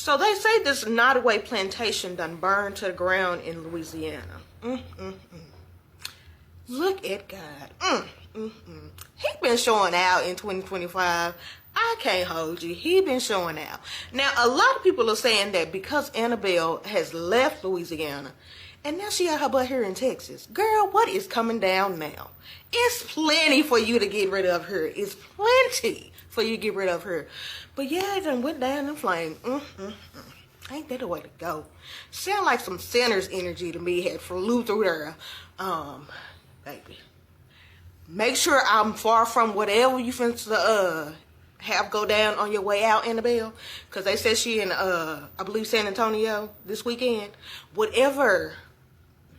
So they say this Nottoway plantation done burned to the ground in Louisiana. Look at God. He been showing out in 2025. I can't hold you. He been showing out. Now, a lot of people are saying that because Annabelle has left Louisiana, and now she got her butt here in Texas. Girl, what is coming down now? It's plenty for you to get rid of her. It's plenty for you to get rid of her. But yeah, it done went down in flames. Ain't that the way to go? Sound like some sinner's energy to me had flew through there. Baby. Make sure I'm far from whatever you finna have go down on your way out, Annabelle. Because they said she in, I believe, San Antonio this weekend. Whatever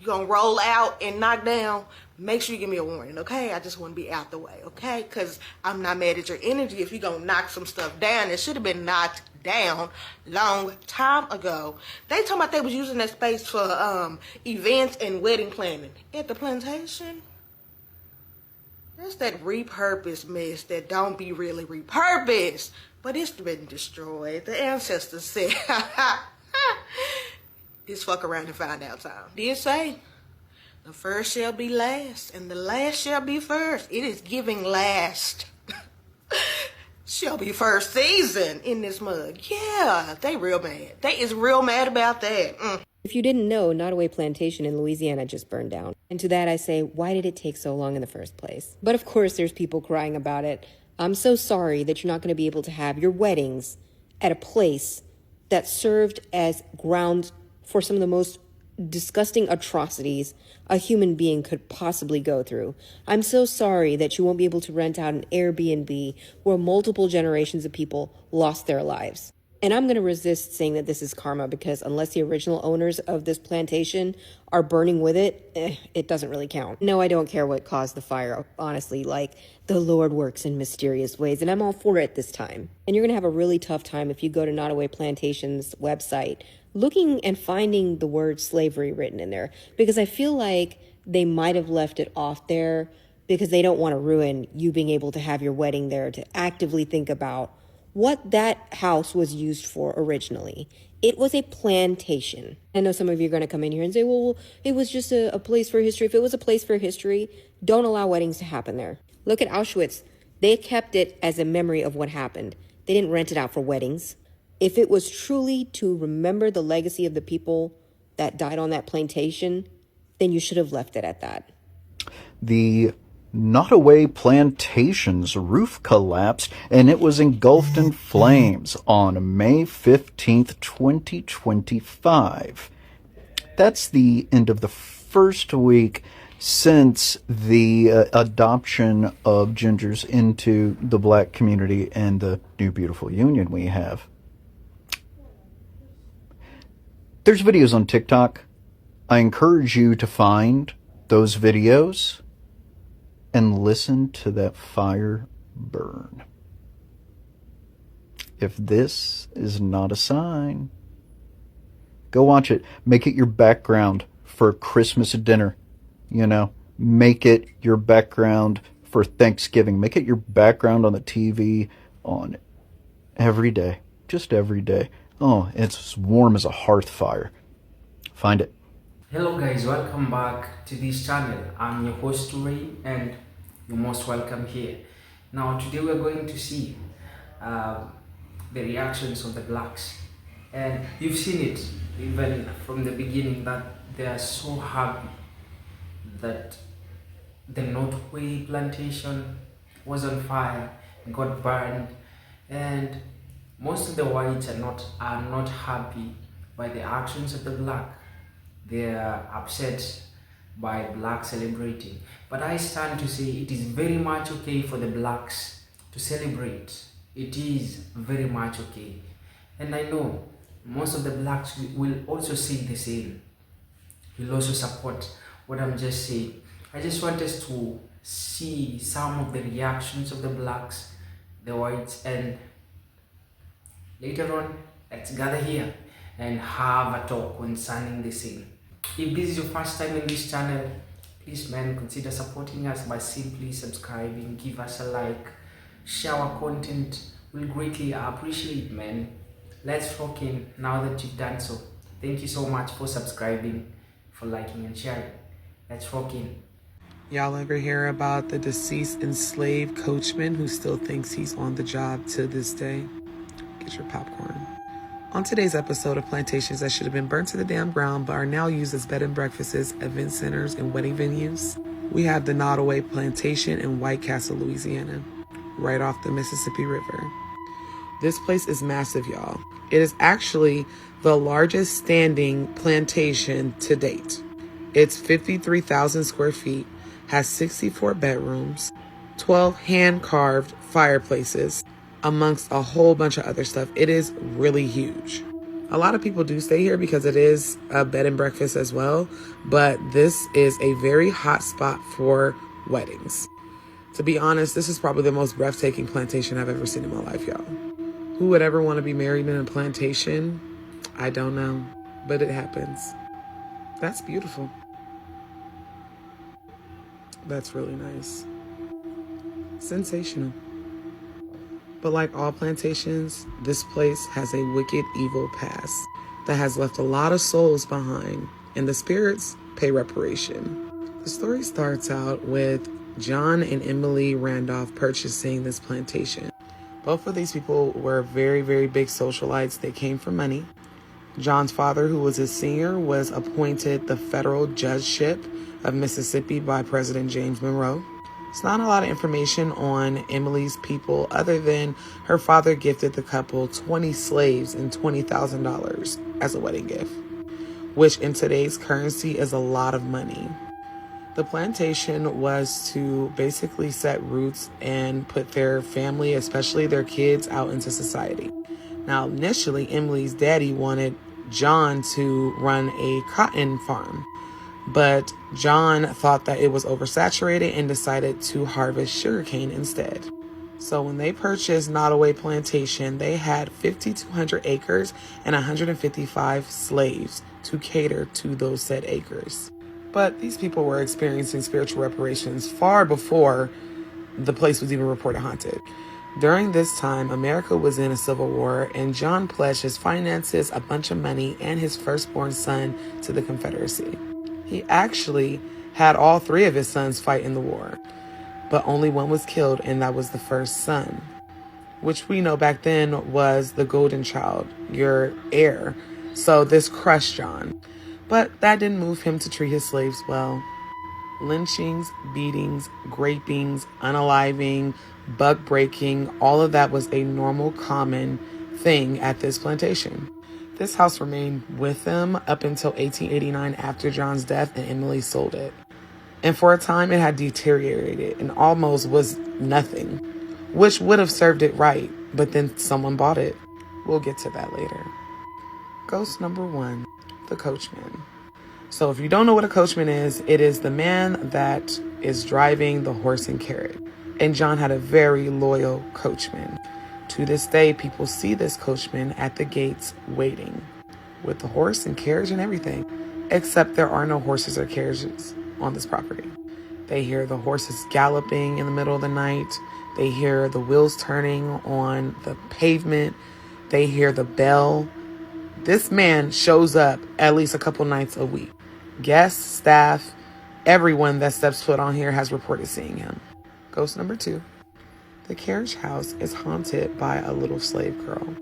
you're gonna roll out and knock down, make sure you give me a warning, okay? I just want to be out the way, okay? Because I'm not mad at your energy. If you're gonna knock some stuff down, it should have been knocked down long time ago. They talking about they was using that space for events and wedding planning at the plantation. That's that repurposed mess that don't be really repurposed, but it's been destroyed. The ancestors said, it's fuck around and find out time. Did say, the first shall be last, and the last shall be first. It is giving last. Shall be first season in this mug. Yeah, they real mad. They is real mad about that. If you didn't know, Nottoway Plantation in Louisiana just burned down. And to that I say, why did it take so long in the first place? But of course there's people crying about it. I'm so sorry that you're not going to be able to have your weddings at a place that served as ground for some of the most disgusting atrocities a human being could possibly go through. I'm so sorry that you won't be able to rent out an Airbnb where multiple generations of people lost their lives. And I'm going to resist saying that this is karma, because unless the original owners of this plantation are burning with it, it doesn't really count. No, I don't care what caused the fire, honestly. Like, the Lord works in mysterious ways, and I'm all for it this time. And you're going to have a really tough time if you go to Nottoway Plantation's website looking and finding the word slavery written in there, because I feel like they might have left it off there because they don't want to ruin you being able to have your wedding there, to actively think about what that house was used for originally. It was a plantation. I know some of you are going to come in here and say, well, it was just a place for history. If it was a place for history, don't allow weddings to happen there. Look at Auschwitz. They kept it as a memory of what happened. They didn't rent it out for weddings. If it was truly to remember the legacy of the people that died on that plantation, then you should have left it at that. The Nottoway Plantation's roof collapsed and it was engulfed in flames on May 15th, 2025. That's the end of the first week since the adoption of gingers into the black community and the new beautiful union we have. There's videos on TikTok. I encourage you to find those videos and listen to that fire burn. If this is not a sign, go watch it. Make it your background for Christmas dinner. You know, make it your background for Thanksgiving. Make it your background on the TV on every day. Just every day. Oh, it's warm as a hearth fire. Find it. Hello guys, welcome back to this channel. I'm your host Ray and you're most welcome here. Now today we're going to see the reactions of the blacks, and you've seen it even from the beginning that they are so happy that the Nottoway plantation was on fire, got burned, and most of the whites are not happy by the actions of the black. They are upset by black celebrating. But I stand to say it is very much okay for the blacks to celebrate. It is very much okay. And I know most of the blacks will also say the same. Will also support what I'm just saying. I just want us to see some of the reactions of the blacks, the whites, and later on, let's gather here and have a talk concerning the same. If this is your first time in this channel, please man, consider supporting us by simply subscribing, give us a like, share our content. We'll greatly appreciate, man. let's rock in now that you've done so. Thank you so much for subscribing, for liking and sharing. Let's rock in. Y'all ever hear about the deceased enslaved coachman who still thinks he's on the job to this day? Get your popcorn. On today's episode of Plantations that should have been burnt to the damn ground but are now used as bed and breakfasts, event centers, and wedding venues, we have the Nottoway Plantation in White Castle, Louisiana, right off the Mississippi River. This place is massive, y'all. It is actually the largest standing plantation to date. It's 53,000 square feet, has 64 bedrooms, 12 hand-carved fireplaces, amongst a whole bunch of other stuff. It is really huge. A lot of people do stay here because it is a bed and breakfast as well, but this is a very hot spot for weddings. To be honest, this is probably the most breathtaking plantation I've ever seen in my life, y'all. Who would ever want to be married in a plantation? I don't know, but it happens. That's beautiful. That's really nice. Sensational. But like all plantations, this place has a wicked, evil past that has left a lot of souls behind, and the spirits pay reparation. The story starts out with John and Emily Randolph purchasing this plantation. Both of these people were very, very big socialites. They came for money. John's father, who was his senior, was appointed the federal judgeship of Mississippi by President James Monroe. It's not a lot of information on Emily's people other than her father gifted the couple 20 slaves and $20,000 as a wedding gift, which in today's currency is a lot of money. The plantation was to basically set roots and put their family, especially their kids, out into society. Now, initially, Emily's daddy wanted John to run a cotton farm, but John thought that it was oversaturated and decided to harvest sugarcane instead. So when they purchased Nottoway Plantation, they had 5,200 acres and 155 slaves to cater to those said acres. But these people were experiencing spiritual reparations far before the place was even reported haunted. During this time, America was in a civil war, and John pledged his finances, a bunch of money, and his firstborn son to the Confederacy. He actually had all three of his sons fight in the war, but only one was killed, and that was the first son, which we know back then was the golden child, your heir. So this crushed John, but that didn't move him to treat his slaves well. Lynchings, beatings, grapings, unaliving, bug breaking, all of that was a normal, common thing at this plantation. This house remained with them up until 1889 after John's death, and Emily sold it. And for a time it had deteriorated and almost was nothing, which would have served it right, but then someone bought it. We'll get to that later. Ghost number 1, the coachman. So if you don't know what a coachman is, it is the man that is driving the horse and carriage. And John had a very loyal coachman. To this day, people see this coachman at the gates waiting with the horse and carriage and everything, except there are no horses or carriages on this property. They hear the horses galloping in the middle of the night. They hear the wheels turning on the pavement. They hear the bell. This man shows up at least a couple nights a week. Guests, staff, everyone that steps foot on here has reported seeing him. Ghost number 2. The carriage house is haunted by a little slave girl.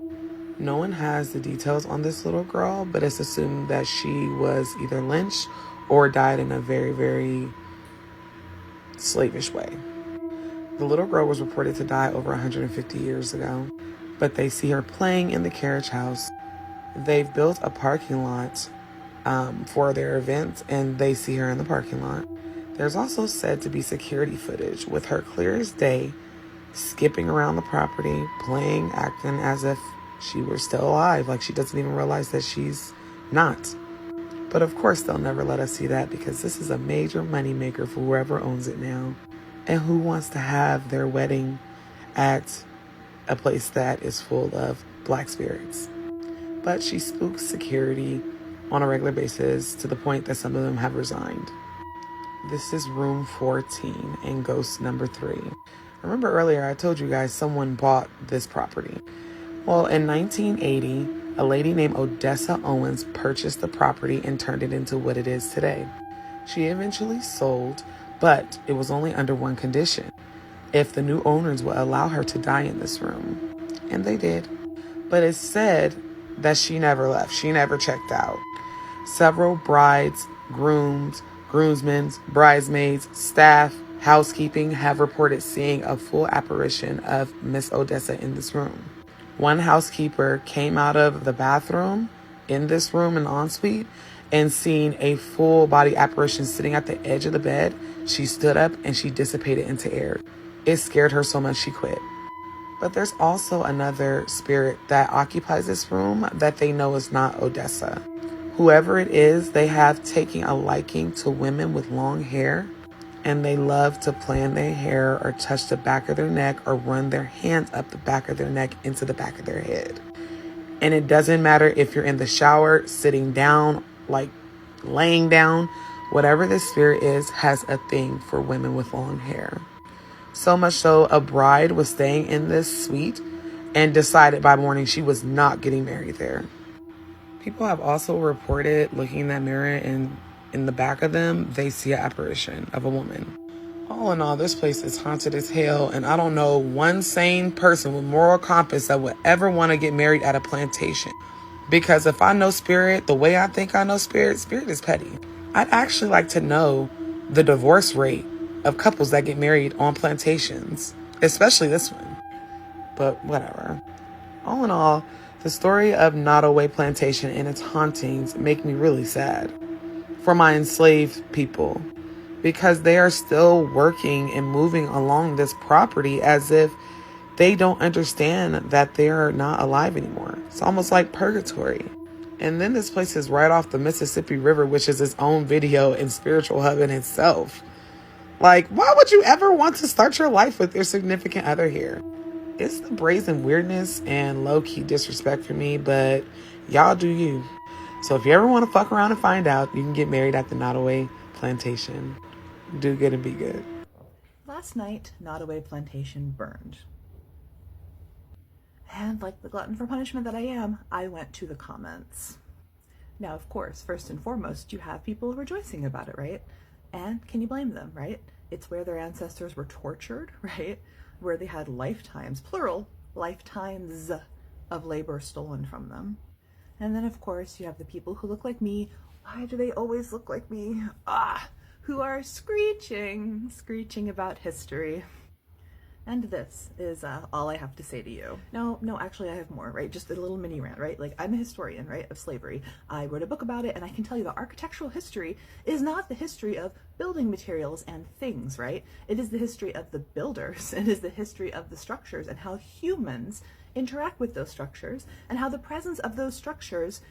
No one has the details on this little girl, but it's assumed that she was either lynched or died in a very, very slavish way. The little girl was reported to die over 150 years ago, but they see her playing in the carriage house. They've built a parking lot for their events, and they see her in the parking lot. There's also said to be security footage with her clear as day, skipping around the property, playing, acting as if she were still alive, like she doesn't even realize that she's not. But of course, they'll never let us see that because this is a major moneymaker for whoever owns it now. And who wants to have their wedding at a place that is full of black spirits? But she spooks security on a regular basis to the point that some of them have resigned. This is room 14 and ghost number 3. Remember earlier I told you guys someone bought this property. Well, in 1980, a lady named Odessa Owens purchased the property and turned it into what it is today. She eventually sold, but it was only under one condition: if the new owners would allow her to die in this room. And they did. But it's said that she never left. She never checked out. Several brides, grooms, groomsmen, bridesmaids, staff, housekeeping have reported seeing a full apparition of Miss Odessa in this room. One housekeeper came out of the bathroom in this room, an ensuite, and seen a full body apparition sitting at the edge of the bed. She stood up and she dissipated into air. It scared her so much she quit. But there's also another spirit that occupies this room that they know is not Odessa. Whoever it is, they have taken a liking to women with long hair, and they love to play in their hair or touch the back of their neck or run their hands up the back of their neck into the back of their head. And it doesn't matter if you're in the shower, sitting down, like laying down, whatever this spirit is has a thing for women with long hair. So much so, a bride was staying in this suite and decided by morning she was not getting married there. People have also reported looking in that mirror and in the back of them, they see an apparition of a woman. All in all, this place is haunted as hell, and I don't know one sane person with moral compass that would ever want to get married at a plantation. Because if I know spirit the way I think I know spirit, spirit is petty. I'd actually like to know the divorce rate of couples that get married on plantations, especially this one. But whatever. All in all, the story of Nottoway Plantation and its hauntings make me really sad for my enslaved people, because they are still working and moving along this property as if they don't understand that they're not alive anymore. It's almost like purgatory. And then this place is right off the Mississippi River, which is its own video and spiritual hub in itself. Like, why would you ever want to start your life with your significant other here? It's the brazen weirdness and low-key disrespect for me, but y'all do you. So if you ever want to fuck around and find out, you can get married at the Nottoway Plantation. Do good and be good. Last night, Nottoway Plantation burned. And like the glutton for punishment that I am, I went to the comments. Now, of course, first and foremost, you have people rejoicing about it, right? And can you blame them, right? It's where their ancestors were tortured, right? Where they had lifetimes, plural, lifetimes of labor stolen from them. And then, of course, you have the people who look like me. Why do they always look like me? Who are screeching about history. And this is all I have to say to you. No, actually I have more, right? Just a little mini rant, right? Like, I'm a historian, right, of slavery. I wrote a book about it, and I can tell you that architectural history is not the history of building materials and things, right? It is the history of the builders. It is the history of the structures and how humans interact with those structures and how the presence of those structures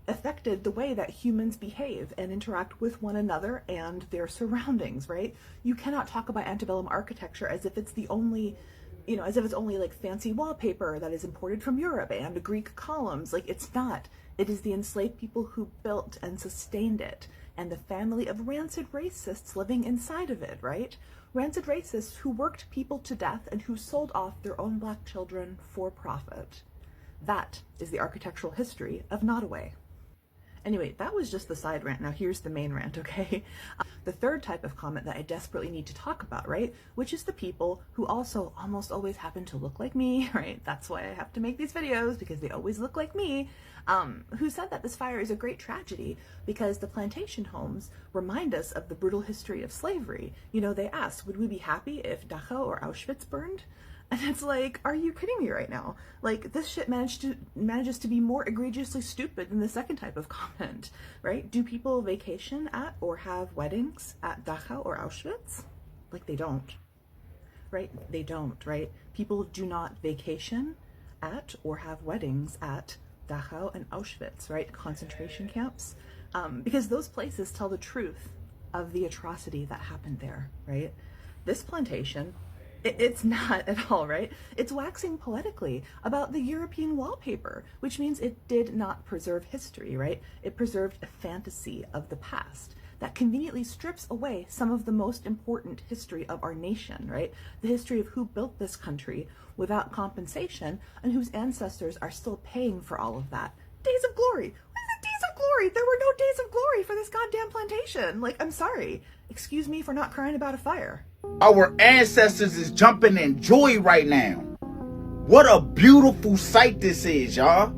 affected the way that humans behave and interact with one another and their surroundings, right? You cannot talk about antebellum architecture as if it's the only, as if it's only like fancy wallpaper that is imported from Europe and Greek columns. Like, it's not. It is the enslaved people who built and sustained it, and the family of rancid racists living inside of it, right? Rancid racists who worked people to death and who sold off their own black children for profit. That is the architectural history of Nottoway. Anyway, that was just the side rant. Now here's the main rant, okay? The third type of comment that I desperately need to talk about, right? Which is the people who also almost always happen to look like me, right? That's why I have to make these videos, because they always look like me, who said that this fire is a great tragedy because the plantation homes remind us of the brutal history of slavery. They asked, would we be happy if Dachau or Auschwitz burned? And it's like, are you kidding me right now? Like, this shit manages to be more egregiously stupid than the second type of comment, right? Do people vacation at or have weddings at Dachau or Auschwitz? Like, they don't, right? They don't, right? People do not vacation at or have weddings at Dachau and Auschwitz, right? Concentration camps, because those places tell the truth of the atrocity that happened there, right? This plantation, it's not at all, right? It's waxing poetically about the European wallpaper, which means it did not preserve history, right? It preserved a fantasy of the past that conveniently strips away some of the most important history of our nation, right? The history of who built this country without compensation and whose ancestors are still paying for all of that. Days of glory. What is it, days of glory? There were no days of glory for this goddamn plantation. Like, I'm sorry. Excuse me for not crying about a fire. Our ancestors is jumping in joy right now. What a beautiful sight this is, y'all.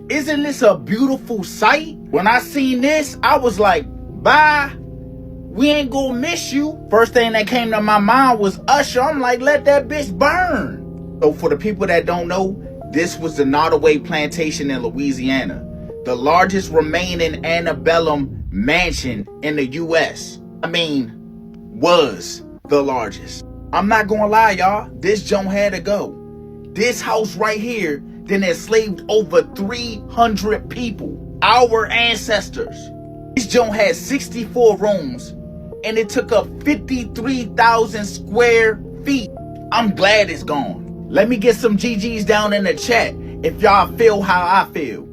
Isn't this a beautiful sight? When I seen this, I was like, bye. We ain't gonna miss you. First thing that came to my mind was Usher. I'm like, let that bitch burn. So for the people that don't know, this was the Nottoway Plantation in Louisiana, the largest remaining antebellum mansion in the U.S. I mean, was the largest. I'm not gonna lie, y'all. This joint had to go. This house right here then enslaved over 300 people. Our ancestors. This joint had 64 rooms and it took up 53,000 square feet. I'm glad it's gone. Let me get some GGs down in the chat if y'all feel how I feel.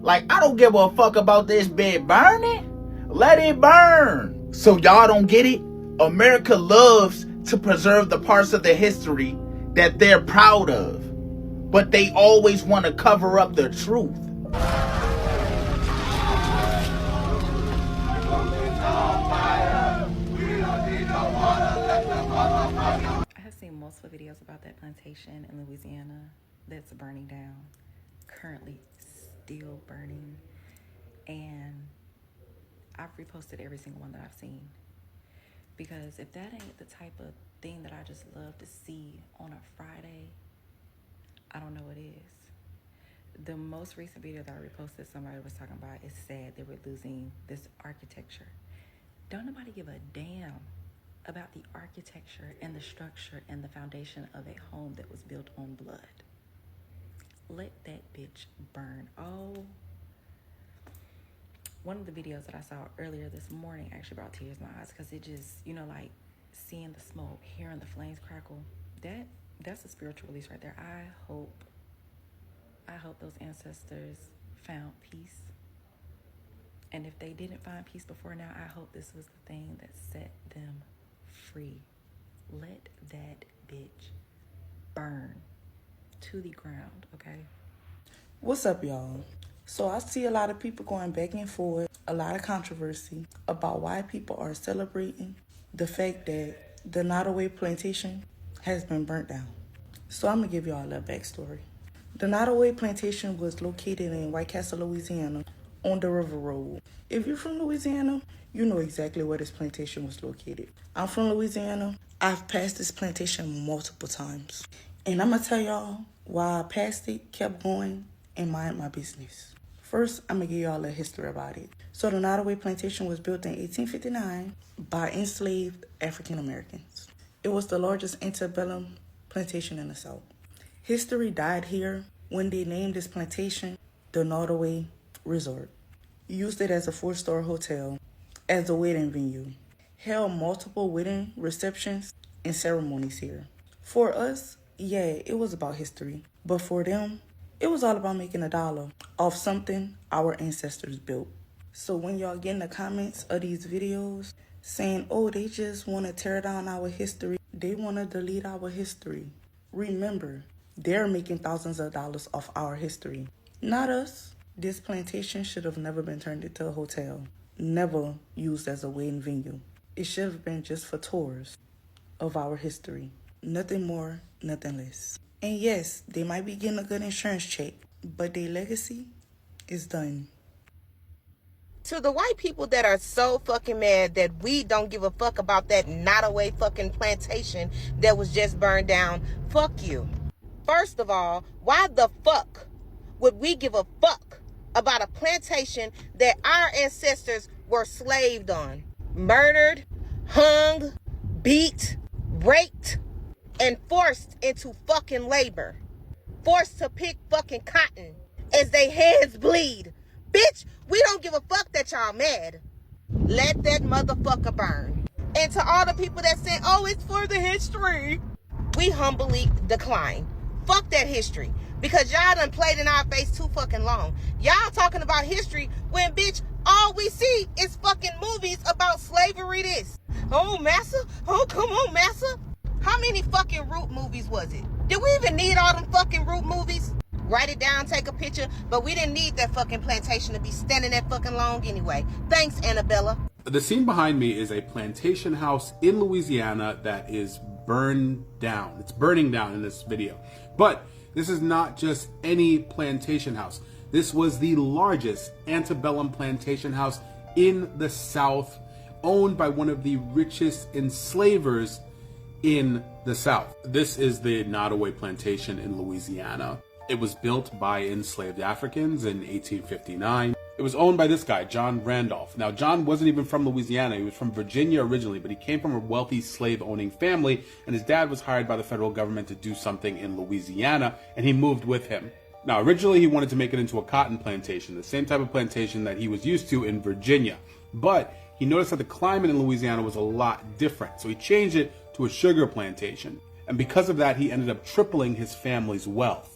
Like, I don't give a fuck about this bed burning. Let it burn. So y'all don't get it? America loves to preserve the parts of the history that they're proud of, but they always want to cover up the truth. I have seen multiple videos about that plantation in Louisiana that's burning down, currently still burning, and I've reposted every single one that I've seen, because if that ain't the type of thing that I just love to see on a Friday, I don't know what is. The most recent video that I reposted, somebody was talking about, it's sad they were losing this architecture. Don't nobody give a damn about the architecture and the structure and the foundation of a home that was built on blood. Let that bitch burn. Oh, one of the videos that I saw earlier this morning actually brought tears to my eyes, because it just, you know, like seeing the smoke, hearing the flames crackle, that's a spiritual release right there. I hope those ancestors found peace. And if they didn't find peace before now, I hope this was the thing that set them free. Let that bitch burn to the ground, okay? What's up, y'all? So I see a lot of people going back and forth, a lot of controversy about why people are celebrating the fact that the Nottoway Plantation has been burnt down. So I'm gonna give y'all a little backstory. The Nottoway Plantation was located in White Castle, Louisiana, on the River Road. If you're from Louisiana, you know exactly where this plantation was located. I'm from Louisiana. I've passed this plantation multiple times. And I'm gonna tell y'all why I passed it, kept going, and mind my business. First, I'm gonna give y'all a history about it. So the Nottoway Plantation was built in 1859 by enslaved African Americans. It was the largest antebellum plantation in the South. History died here when they named this plantation the Nottoway Resort. Used it as a 4-star hotel, as a wedding venue. Held multiple wedding receptions and ceremonies here. For us, yeah, it was about history. But for them, it was all about making a dollar off something our ancestors built. So when y'all get in the comments of these videos saying, oh, they just want to tear down our history, they want to delete our history, remember, they're making thousands of dollars off our history, not us. This plantation should have never been turned into a hotel, never used as a wedding venue. It should have been just for tours of our history. Nothing more, nothing less. And yes, they might be getting a good insurance check, but their legacy is done. To the white people that are so fucking mad that we don't give a fuck about that Nottoway fucking plantation that was just burned down, fuck you. First of all, why the fuck would we give a fuck about a plantation that our ancestors were slaved on? Murdered, hung, beat, raped, and forced into fucking labor. Forced to pick fucking cotton as they hands bleed. Bitch, we don't give a fuck that y'all mad. Let that motherfucker burn. And to all the people that say, oh, it's for the history, we humbly decline. Fuck that history. Because y'all done played in our face too fucking long. Y'all talking about history when, bitch, all we see is fucking movies about slavery this. Oh, massa? Oh, come on, massa. How many fucking Root movies was it? Did we even need all them fucking Root movies? Write it down, take a picture, but we didn't need that fucking plantation to be standing that fucking long anyway. Thanks, Annabella. The scene behind me is a plantation house in Louisiana that is burned down. It's burning down in this video. But this is not just any plantation house. This was the largest antebellum plantation house in the South, owned by one of the richest enslavers in the South. This is the Nottoway Plantation in Louisiana. It was built by enslaved Africans in 1859. It was owned by this guy, John Randolph. Now, John wasn't even from Louisiana. He was from Virginia originally, but he came from a wealthy slave-owning family, and his dad was hired by the federal government to do something in Louisiana, and he moved with him. Now, originally, he wanted to make it into a cotton plantation, the same type of plantation that he was used to in Virginia. But he noticed that the climate in Louisiana was a lot different, so he changed it to a sugar plantation. And because of that, he ended up tripling his family's wealth.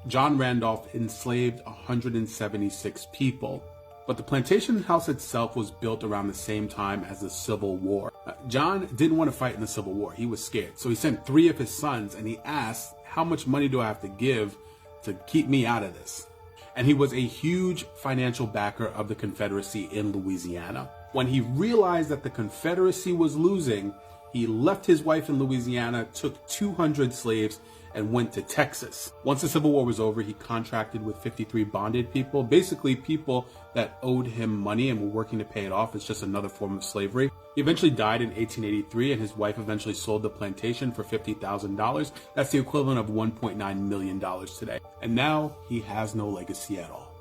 John Randolph enslaved 176 people. But the plantation house itself was built around the same time as the Civil War. John didn't want to fight in the Civil War. He was scared. So he sent 3 of his sons and he asked, how much money do I have to give to keep me out of this? And he was a huge financial backer of the Confederacy in Louisiana. When he realized that the Confederacy was losing, he left his wife in Louisiana, took 200 slaves, and went to Texas. Once the Civil War was over, he contracted with 53 bonded people, basically people that owed him money and were working to pay it off. It's just another form of slavery. He eventually died in 1883, and his wife eventually sold the plantation for $50,000. That's the equivalent of $1.9 million today. And now he has no legacy at all.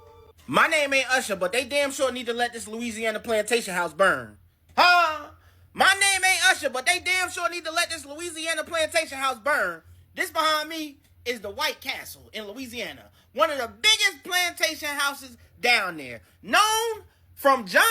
My name ain't Usher, but they damn sure need to let this Louisiana plantation house burn. Huh? My name ain't Usher, but they damn sure need to let this Louisiana plantation house burn. This behind me is the White Castle in Louisiana, one of the biggest plantation houses down there, known from John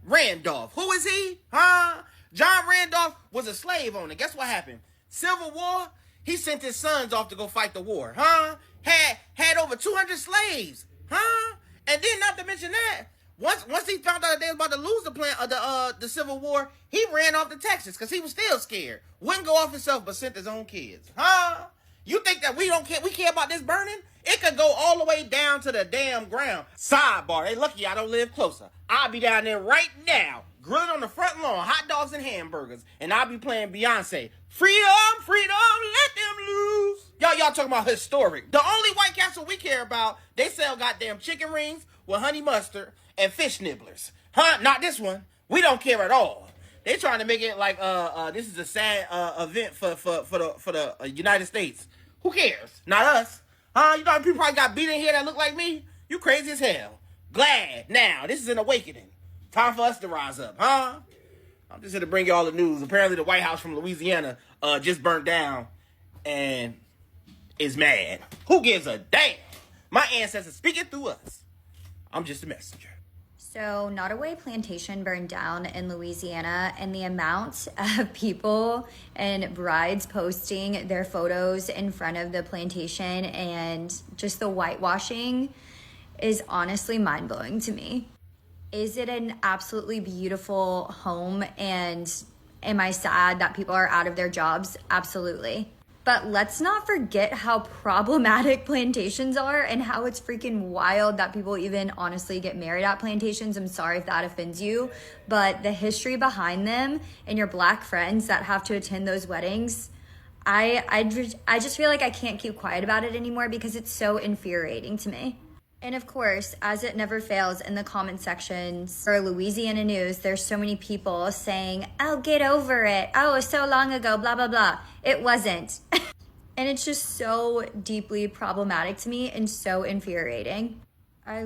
Randolph. Who is he? Huh? John Randolph was a slave owner. Guess what happened? Civil War, he sent his sons off to go fight the war. Huh? Had over 200 slaves. Huh? And then not to mention that, once he found out that they was about to lose the Civil War, he ran off to Texas because he was still scared. Wouldn't go off himself, but sent his own kids. Huh? You think that we care about this burning? It could go all the way down to the damn ground. Sidebar, they lucky I don't live closer. I'll be down there right now, grilling on the front lawn, hot dogs and hamburgers, and I'll be playing Beyonce. Freedom, freedom, let them loose. Y'all talking about historic. The only White Castle we care about, they sell goddamn chicken rings with honey mustard and fish nibblers. Huh? Not this one. We don't care at all. They trying to make it like this is a sad event for the United States. Who cares? Not us. Huh? You know people probably got beat in here that look like me? You crazy as hell. Glad. Now, this is an awakening. Time for us to rise up, huh? I'm just here to bring you all the news. Apparently the White House from Louisiana just burnt down and is mad. Who gives a damn? My ancestors speaking through us. I'm just a messenger. So Nottoway Plantation burned down in Louisiana, and the amount of people and brides posting their photos in front of the plantation and just the whitewashing is honestly mind-blowing to me. Is it an absolutely beautiful home, and am I sad that people are out of their jobs? Absolutely. But let's not forget how problematic plantations are and how it's freaking wild that people even honestly get married at plantations. I'm sorry if that offends you, but the history behind them and your Black friends that have to attend those weddings, I just feel like I can't keep quiet about it anymore because it's so infuriating to me. And of course, as it never fails in the comment sections for Louisiana news, there's so many people saying, oh, get over it. Oh, it was so long ago, blah, blah, blah. It wasn't. And it's just so deeply problematic to me and so infuriating. I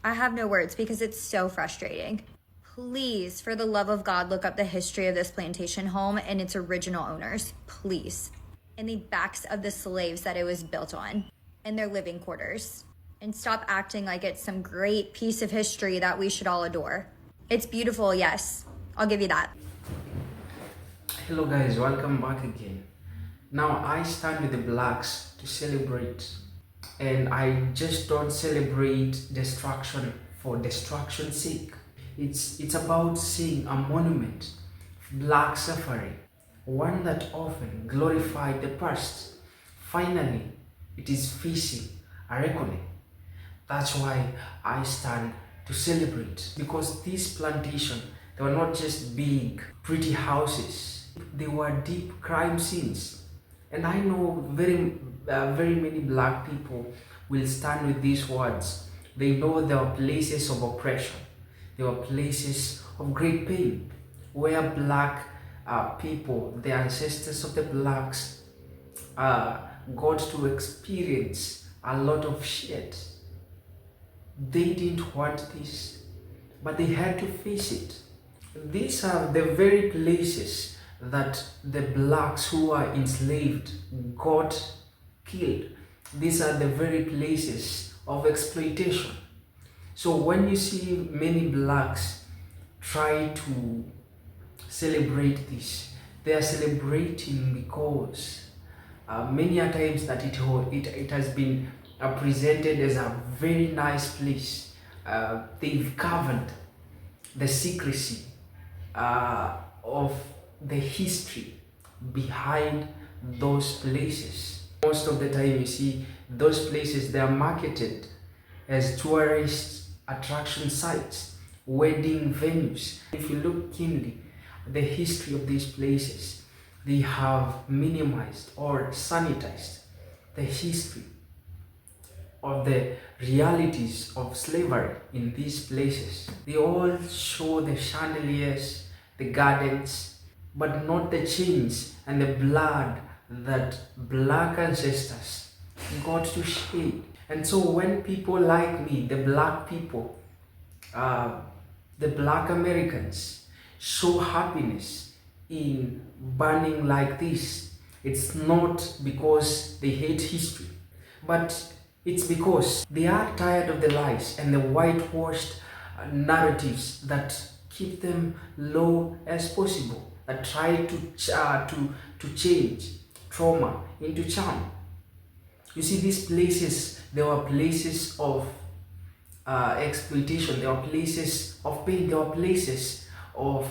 have no words because it's so frustrating. Please, for the love of God, look up the history of this plantation home and its original owners, please. And the backs of the slaves that it was built on. And their living quarters, and stop acting like it's some great piece of history that we should all adore. It's beautiful, yes, I'll give you that. Hello guys, welcome back again. Now I stand with the blacks to celebrate, and I just don't celebrate destruction for destruction's sake. It's about seeing a monument of black suffering, one that often glorified the past. Finally, it is facing a reckoning. That's why I stand to celebrate, because this plantation, they were not just big, pretty houses. They were deep crime scenes. And I know very many black people will stand with these words. They know there were places of oppression. There were places of great pain where black people, the ancestors of the blacks, got to experience a lot of shit. They didn't want this, but they had to face it. These are the very places that the blacks who are enslaved got killed. These are the very places of exploitation. So when you see many blacks try to celebrate this, they are celebrating because many a times that it has been presented as a very nice place. They've covered the secrecy of the history behind those places. Most of the time you see those places, they are marketed as tourist attraction sites, wedding venues. If you look keenly at the history of these places, they have minimized or sanitized the history of the realities of slavery in these places. They all show the chandeliers, the gardens, but not the chains and the blood that black ancestors got to shed. And so when people like me, the black people, the black Americans, show happiness in burning like this, it's not because they hate history, but it's because they are tired of the lies and the whitewashed narratives that keep them low as possible, that try to change trauma into charm. You see, these places, there were places of exploitation, there were places of pain, there were places of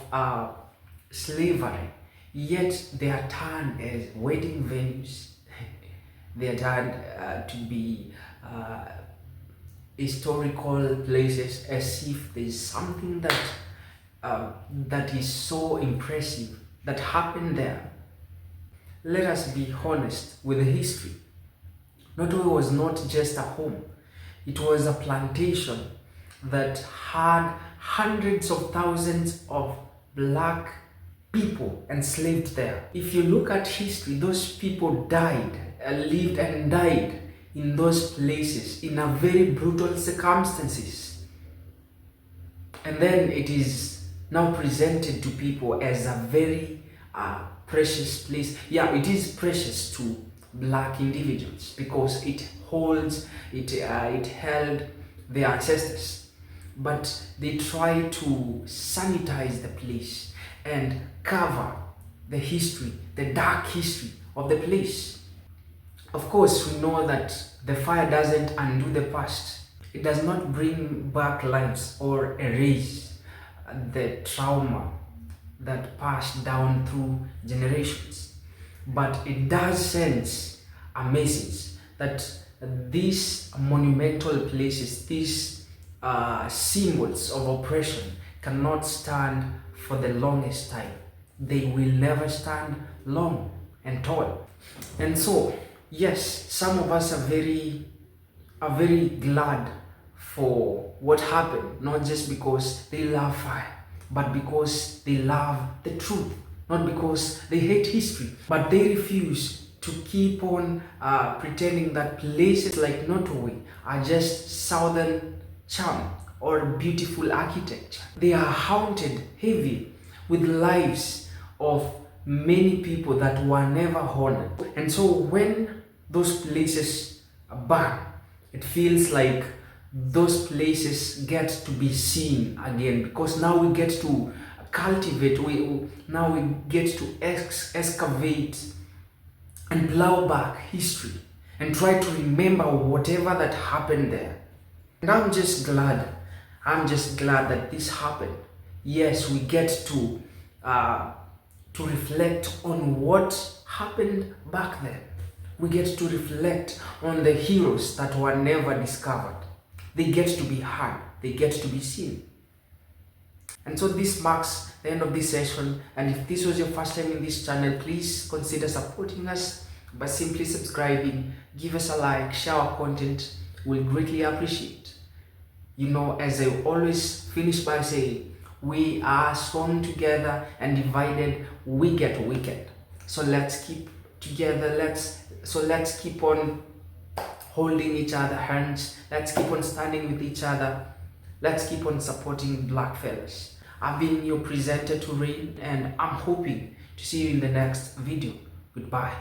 slavery, yet they are turned as wedding venues. They are turned to be historical places, as if there's something that is so impressive that happened there. Let us be honest with the history. Nottoway was not just a home, it was a plantation that had hundreds of thousands of black people enslaved there. If you look at history, those people lived and died in those places in a very brutal circumstances. And then it is now presented to people as a very precious place. Yeah, it is precious to black individuals because it held their ancestors. But they try to sanitize the place and cover the history, the dark history of the place. Of course, we know that the fire doesn't undo the past. It does not bring back lives or erase the trauma that passed down through generations. But it does send a message that these monumental places, these symbols of oppression cannot stand for the longest time. They will never stand long and tall. And so, yes, some of us are very glad for what happened, not just because they love fire, but because they love the truth, not because they hate history, but they refuse to keep on pretending that places like Nottoway are just southern charm or beautiful architecture. They are haunted heavy with lives of many people that were never honored. And so when those places burn, it feels like those places get to be seen again, because now we get to cultivate, now we get to excavate and plow back history and try to remember whatever that happened there. And I'm just glad that this happened. Yes, we get to reflect on what happened back then. We get to reflect on the heroes that were never discovered. They get to be heard, they get to be seen. And so this marks the end of this session, and if this was your first time in this channel, please consider supporting us by simply subscribing, give us a like, share our content. We'll greatly appreciate. You know, as I always finish by saying, we are strong together and divided we get wicked. So let's keep together, let's keep on holding each other hands, let's keep on standing with each other, let's keep on supporting black fellas. I've been your presenter Turin, and I'm hoping to see you in the next video. Goodbye.